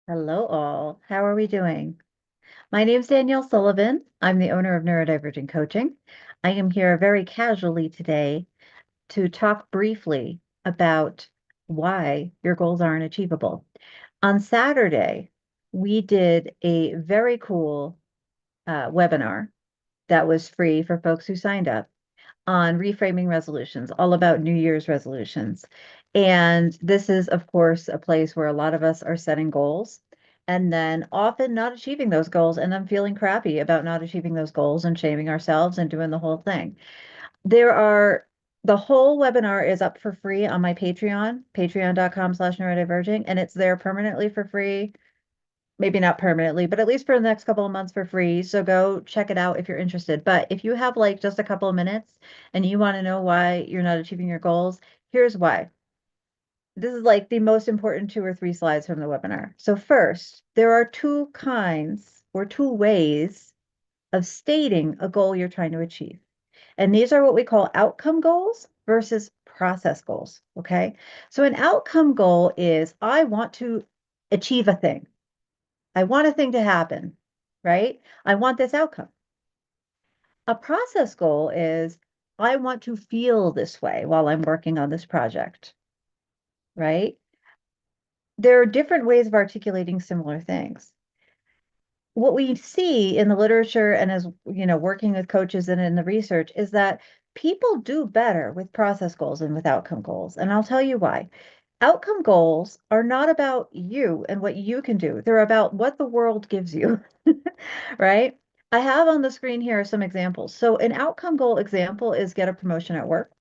Hello, all. How are we doing? My name is Danielle Sullivan. I'm the owner of Neurodivergent Coaching. I am here very casually today to talk briefly about why your goals aren't achievable. On Saturday, we did a very cool webinar that was free for folks who signed up on reframing resolutions, all about New Year's resolutions. And this is, of course, a place where a lot of us are setting goals and then often not achieving those goals and then feeling crappy about not achieving those goals and shaming ourselves and doing the whole thing. The whole webinar is up for free on my Patreon, patreon.com/neurodiverging, and it's there permanently for free. Maybe not permanently, but at least for the next couple of months for free. So go check it out if you're interested. But if you have like just a couple of minutes and you want to know why you're not achieving your goals, here's why. This is like the most important 2 or 3 slides from the webinar. So first, there are two kinds or two ways of stating a goal you're trying to achieve. And these are what we call outcome goals versus process goals. Okay. So an outcome goal is I want to achieve a thing. I want a thing to happen, right? I want this outcome. A process goal is I want to feel this way while I'm working on this project, right? There are different ways of articulating similar things. What we see in the literature and as working with coaches and in the research is that people do better with process goals and with outcome goals. And I'll tell you why. Outcome goals are not about you and what you can do. They're about what the world gives you, right? I have on the screen here some examples. So an outcome goal example is get a promotion at work.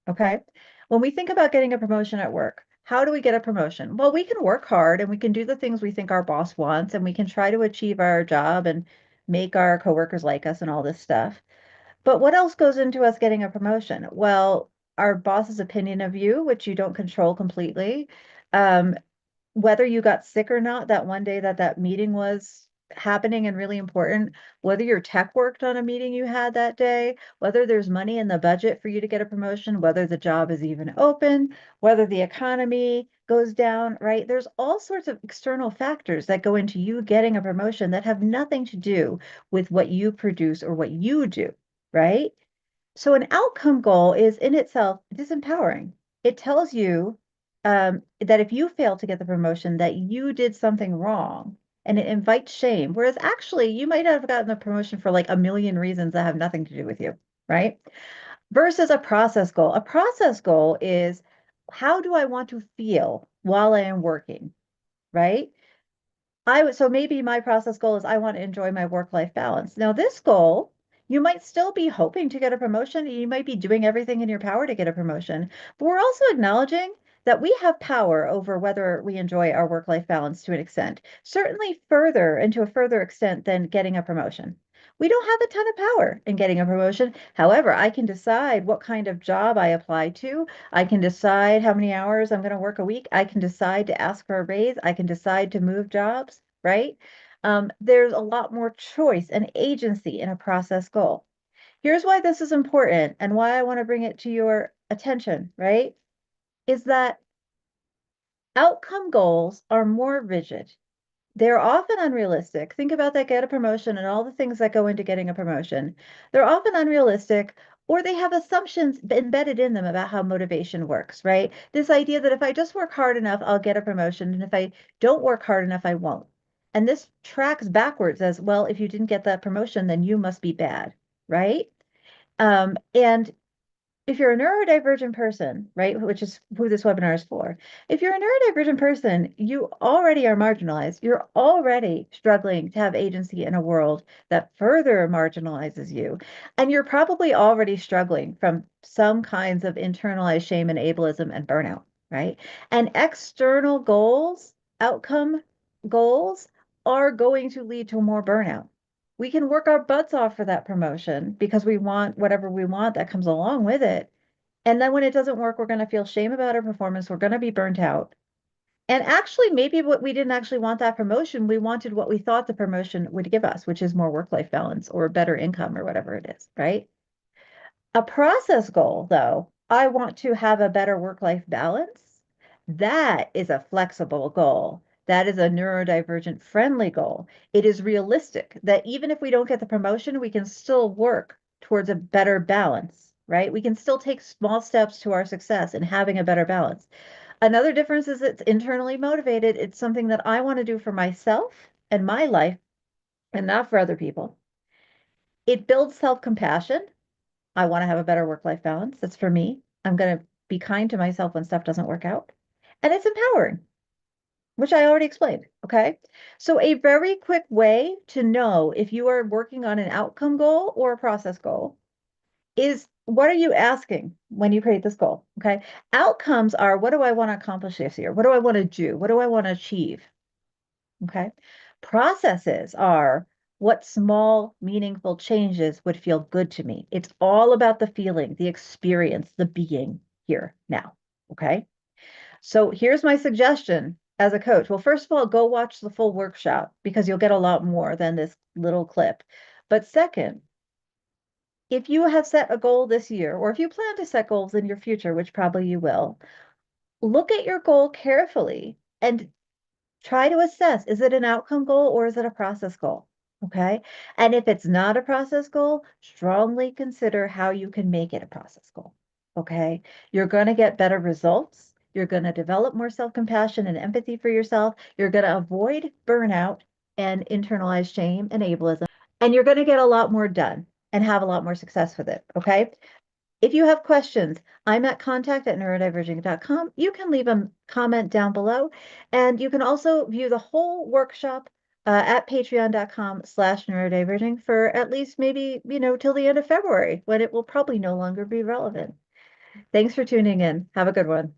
Okay. When we think about getting a promotion at work, how do we get a promotion? Well, we can work hard and we can do the things we think our boss wants and we can try to achieve our job and make our coworkers like us and all this stuff. But what else goes into us getting a promotion? Well, our boss's opinion of you, which you don't control completely, um, whether you got sick or not that one day that meeting was happening and really important, whether your tech worked on a meeting you had that day, whether there's money in the budget for you to get a promotion, whether the job is even open, whether the economy goes down, right? There's all sorts of external factors that go into you getting a promotion that have nothing to do with what you produce or what you do, right? So an outcome goal is in itself disempowering. It tells you that if you fail to get the promotion, that you did something wrong, and it invites shame. Whereas actually, you might have gotten the promotion for like a million reasons that have nothing to do with you, right? Versus a process goal. A process goal is how do I want to feel while I am working, right? So maybe my process goal is I want to enjoy my work-life balance. Now, this goal, you might still be hoping to get a promotion. You might be doing everything in your power to get a promotion, but we're also acknowledging that we have power over whether we enjoy our work-life balance to an extent, certainly further and to a further extent than getting a promotion. We don't have a ton of power in getting a promotion. However, I can decide what kind of job I apply to. I can decide how many hours I'm going to work a week. I can decide to ask for a raise. I can decide to move jobs, right? There's a lot more choice and agency in a process goal. Here's why this is important and why I want to bring it to your attention, right? Is that outcome goals are more rigid. They're often unrealistic. Think about that get a promotion and all the things that go into getting a promotion. They're often unrealistic, or they have assumptions embedded in them about how motivation works, right? This idea that if I just work hard enough, I'll get a promotion, and if I don't work hard enough, I won't. And this tracks backwards as well. If you didn't get that promotion, then you must be bad, right? And if you're a neurodivergent person, right, which is who this webinar is for, if you're a neurodivergent person, you already are marginalized. You're already struggling to have agency in a world that further marginalizes you. And you're probably already struggling from some kinds of internalized shame and ableism and burnout, right? And external goals, outcome goals, are going to lead to more burnout. We can work our butts off for that promotion because we want whatever we want that comes along with it. And then when it doesn't work, we're going to feel shame about our performance. We're going to be burnt out. And actually, maybe what we didn't actually want that promotion, we wanted what we thought the promotion would give us, which is more work-life balance or better income or whatever it is, right? A process goal, though, I want to have a better work-life balance. That is a flexible goal That is a neurodivergent friendly goal. It is realistic that even if we don't get the promotion, we can still work towards a better balance, right? We can still take small steps to our success in having a better balance. Another difference is it's internally motivated. It's something that I want to do for myself and my life and not for other people. It builds self-compassion. I want to have a better work-life balance. That's for me. I'm going to be kind to myself when stuff doesn't work out. And it's empowering, which I already explained. Okay. So a very quick way to know if you are working on an outcome goal or a process goal is what are you asking when you create this goal? Okay. Outcomes are what do I want to accomplish this year? What do I want to do? What do I want to achieve? Okay. Processes are what small, meaningful changes would feel good to me. It's all about the feeling, the experience, the being here now. Okay. So here's my suggestion as a coach. Well, first of all, go watch the full workshop because you'll get a lot more than this little clip. But second, if you have set a goal this year, or if you plan to set goals in your future, which probably you will, look at your goal carefully and try to assess, is it an outcome goal or is it a process goal? Okay. And if it's not a process goal, strongly consider how you can make it a process goal. Okay. You're going to get better results. You're going to develop more self-compassion and empathy for yourself. You're going to avoid burnout and internalized shame and ableism. And you're going to get a lot more done and have a lot more success with it. Okay. If you have questions, I'm at contact@neurodivergent.com. You can leave a comment down below, and you can also view the whole workshop at patreon.com/neurodiverging for at least maybe, till the end of February, when it will probably no longer be relevant. Thanks for tuning in. Have a good one.